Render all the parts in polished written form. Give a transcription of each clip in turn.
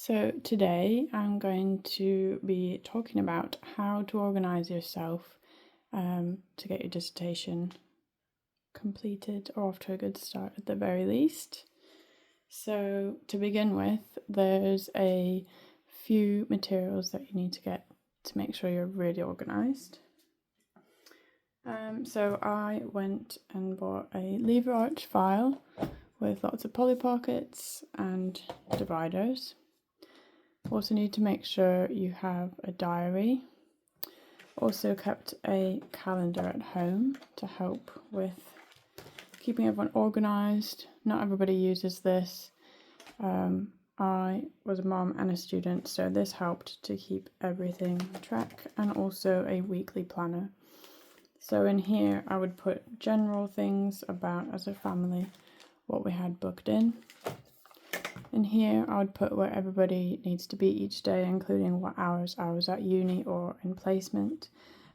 So today I'm going to be talking about how to organise yourself to get your dissertation completed or off to a good start at the very least. So to begin with, there's a few materials that you need to get to make sure you're really organised. So I went and bought a lever arch file with lots of poly pockets and dividers. Also need to make sure you have a diary. Also kept a calendar at home to help with keeping everyone organised. Not everybody uses this. I was a mom and a student, so this helped to keep everything on track, and also a weekly planner. So in here I would put general things about as a family, what we had booked in. In here I would put where everybody needs to be each day, including what hours I was at uni or in placement.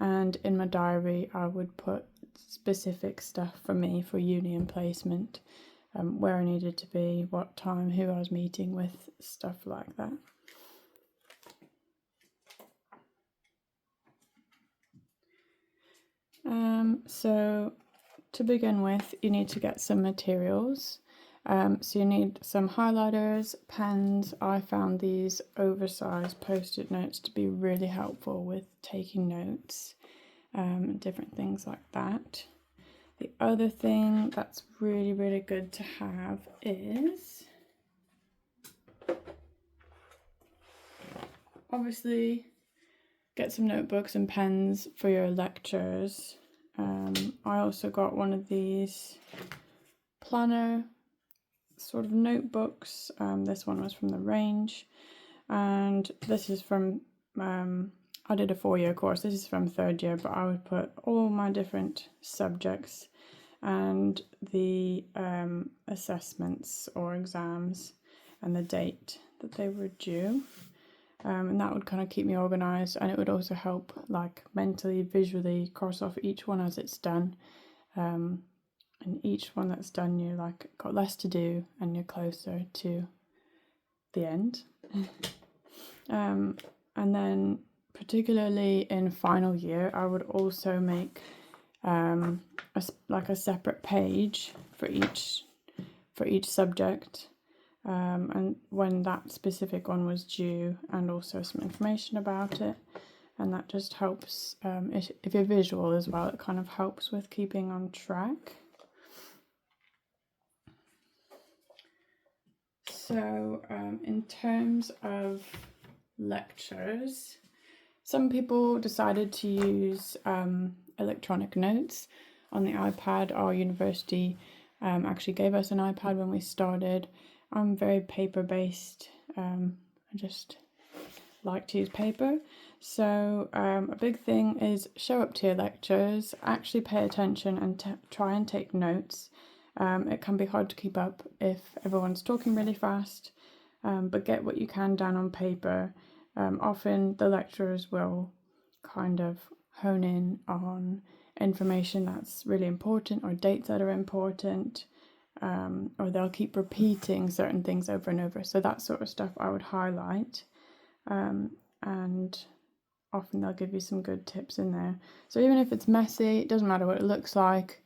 And in my diary I would put specific stuff for me for uni and placement, where I needed to be, what time, who I was meeting with, stuff like that. So to begin with, you need to get some materials. So you need some highlighters, pens. I found these oversized post-it notes to be really helpful with taking notes, different things like that. The other thing that's really, really good to have is obviously get some notebooks and pens for your lectures. I also got one of these planner sort of notebooks. This one was from the range, and this is from I did a 4-year course. This is from 3rd year, but I would put all my different subjects and the assessments or exams and the date that they were due, and that would kind of keep me organized, and it would also help like mentally, visually cross off each one as it's done. And each one that's done, you're like got less to do and you're closer to the end. And then particularly in final year, I would also make a separate page for each subject, and when that specific one was due, and also some information about it. And that just helps, if you're visual as well, it kind of helps with keeping on track. So in terms of lectures, some people decided to use electronic notes on the iPad. Our university actually gave us an iPad when we started. I'm very paper-based. I just like to use paper. So a big thing is show up to your lectures, actually pay attention and try and take notes. It can be hard to keep up if everyone's talking really fast, but get what you can down on paper. Often the lecturers will kind of hone in on information that's really important or dates that are important, or they'll keep repeating certain things over and over. So that sort of stuff I would highlight, and often they'll give you some good tips in there. So even if it's messy, it doesn't matter what it looks like.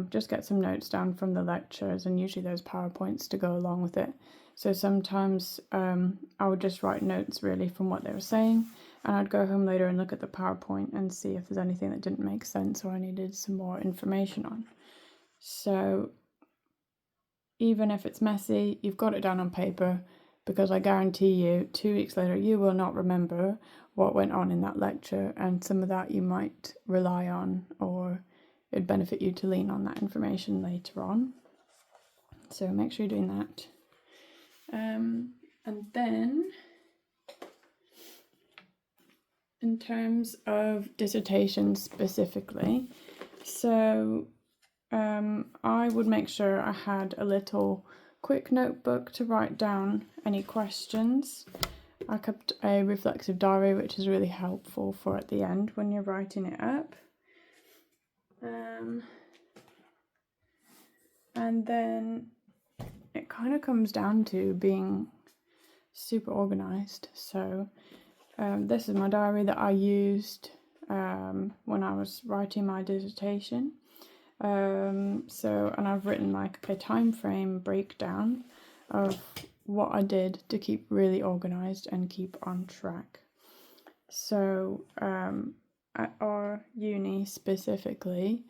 Just get some notes down from the lectures, and usually there's PowerPoints to go along with it. So sometimes I would just write notes really from what they were saying, and I'd go home later and look at the PowerPoint and see if there's anything that didn't make sense or I needed some more information on. So even if it's messy, you've got it down on paper, because I guarantee you 2 weeks later you will not remember what went on in that lecture, and some of that you might rely on, or it'd benefit you to lean on that information later on. So make sure you're doing that. And then in terms of dissertation specifically, so I would make sure I had a little quick notebook to write down any questions. I kept a reflexive diary, which is really helpful for at the end when you're writing it up. And then it kind of comes down to being super organised. So this is my diary that I used when I was writing my dissertation. And I've written like a time frame breakdown of what I did to keep really organised and keep on track. So at our uni specifically,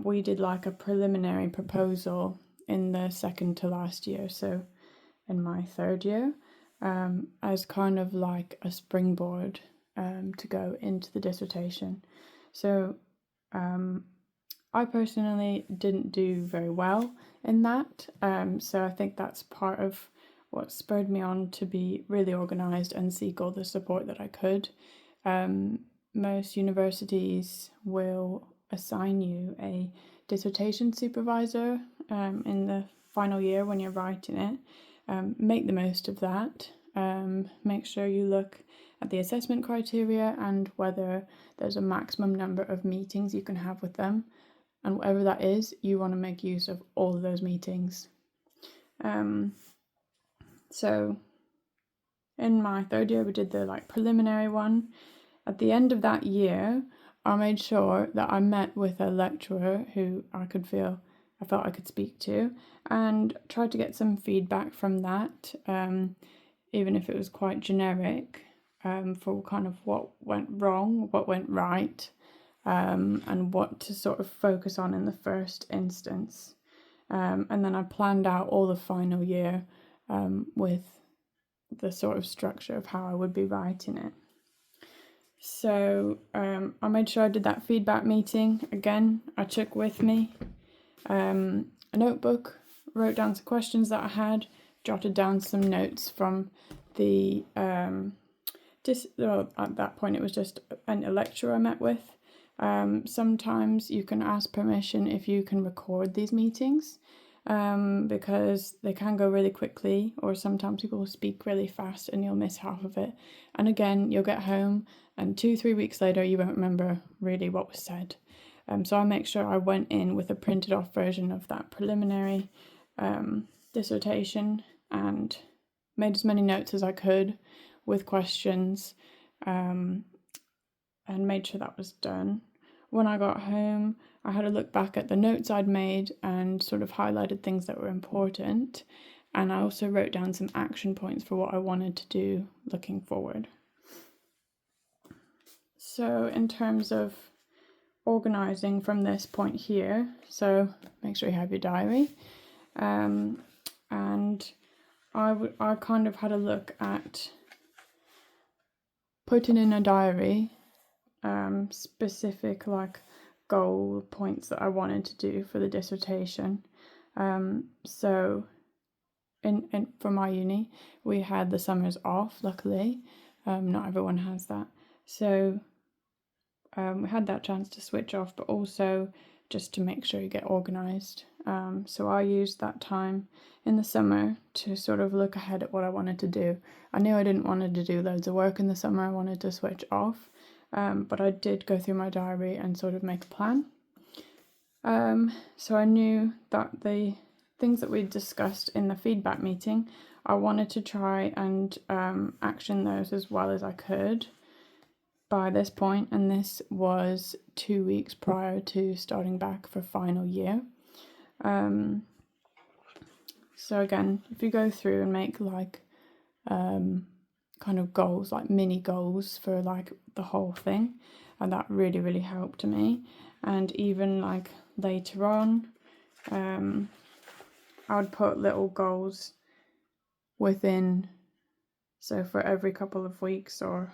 we did like a preliminary proposal in the second to last year, so in my third year, as kind of like a springboard to go into the dissertation. So I personally didn't do very well in that, so I think that's part of what spurred me on to be really organised and seek all the support that I could. Most universities will assign you a dissertation supervisor in the final year when you're writing it. Make the most of that. Make sure you look at the assessment criteria and whether there's a maximum number of meetings you can have with them. And whatever that is, you want to make use of all of those meetings. So in my third year, we did the like preliminary one. At the end of that year, I made sure that I met with a lecturer who I felt I could speak to, and tried to get some feedback from that, even if it was quite generic, for kind of what went wrong, what went right, and what to sort of focus on in the first instance. And then I planned out all the final year with the sort of structure of how I would be writing it. So I made sure I did that feedback meeting. Again, I took with me a notebook, wrote down some questions that I had, jotted down some notes from the at that point it was just a lecturer I met with. Sometimes you can ask permission if you can record these meetings, because they can go really quickly, or sometimes people will speak really fast and you'll miss half of it. And again, you'll get home and 2-3 weeks later you won't remember really what was said. So I make sure I went in with a printed off version of that preliminary dissertation and made as many notes as I could with questions, and made sure that was done. When I got home, I had a look back at the notes I'd made and sort of highlighted things that were important. And I also wrote down some action points for what I wanted to do looking forward. So in terms of organising from this point here, so make sure you have your diary. And I kind of had a look at putting in a diary specific like goal points that I wanted to do for the dissertation. So in for my uni, we had the summers off, luckily. Not everyone has that. So we had that chance to switch off, but also just to make sure you get organised. So I used that time in the summer to sort of look ahead at what I wanted to do. I knew I didn't want to do loads of work in the summer. I wanted to switch off. But I did go through my diary and sort of make a plan. So I knew that the things that we discussed in the feedback meeting, I wanted to try and action those as well as I could by this point, and this was 2 weeks prior to starting back for final year. So again, if you go through and make like kind of goals, like mini goals for like the whole thing, and that really helped me. And even like later on, I would put little goals within, so for every couple of weeks or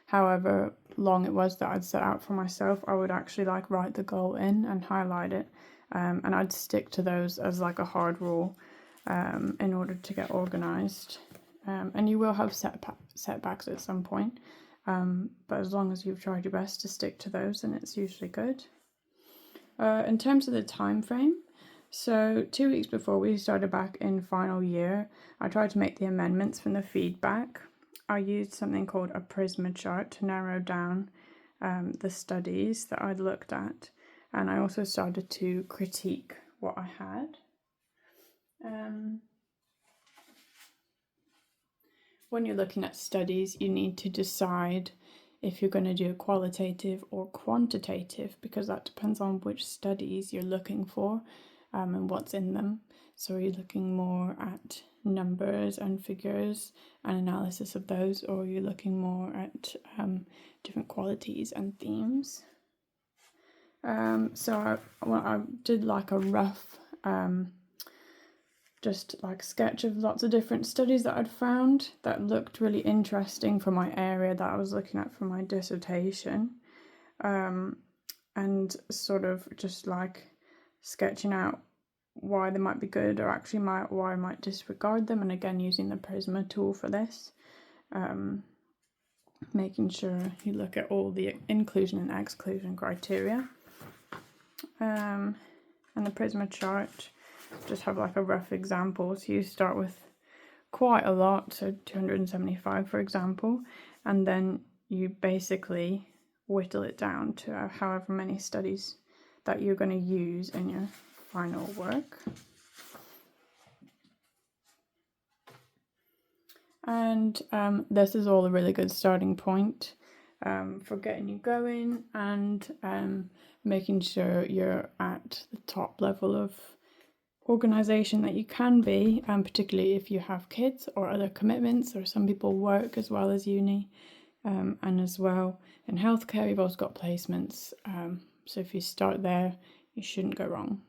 however long it was that I'd set out for myself, I would actually like write the goal in and highlight it, and I'd stick to those as like a hard rule in order to get organised. And you will have setbacks at some point, but as long as you've tried your best to stick to those, then it's usually good. In terms of the time frame, so 2 weeks before we started back in final year, I tried to make the amendments from the feedback. I used something called a Prisma chart to narrow down the studies that I'd looked at, and I also started to critique what I had. when you're looking at studies, you need to decide if you're going to do a qualitative or quantitative, because that depends on which studies you're looking for and what's in them. So are you looking more at numbers and figures and analysis of those, or are you looking more at different qualities and themes? So I did like a rough just like sketch of lots of different studies that I'd found that looked really interesting for my area that I was looking at for my dissertation, and sort of just like sketching out why they might be good, or actually why I might disregard them, and again using the Prisma tool for this, making sure you look at all the inclusion and exclusion criteria, and the Prisma chart. Just have like a rough example. So you start with quite a lot, so 275 for example, and then you basically whittle it down to however many studies that you're going to use in your final work. And this is all a really good starting point for getting you going and making sure you're at the top level of organisation that you can be, particularly if you have kids or other commitments, or some people work as well as uni, and as well in healthcare you've also got placements, so if you start there you shouldn't go wrong.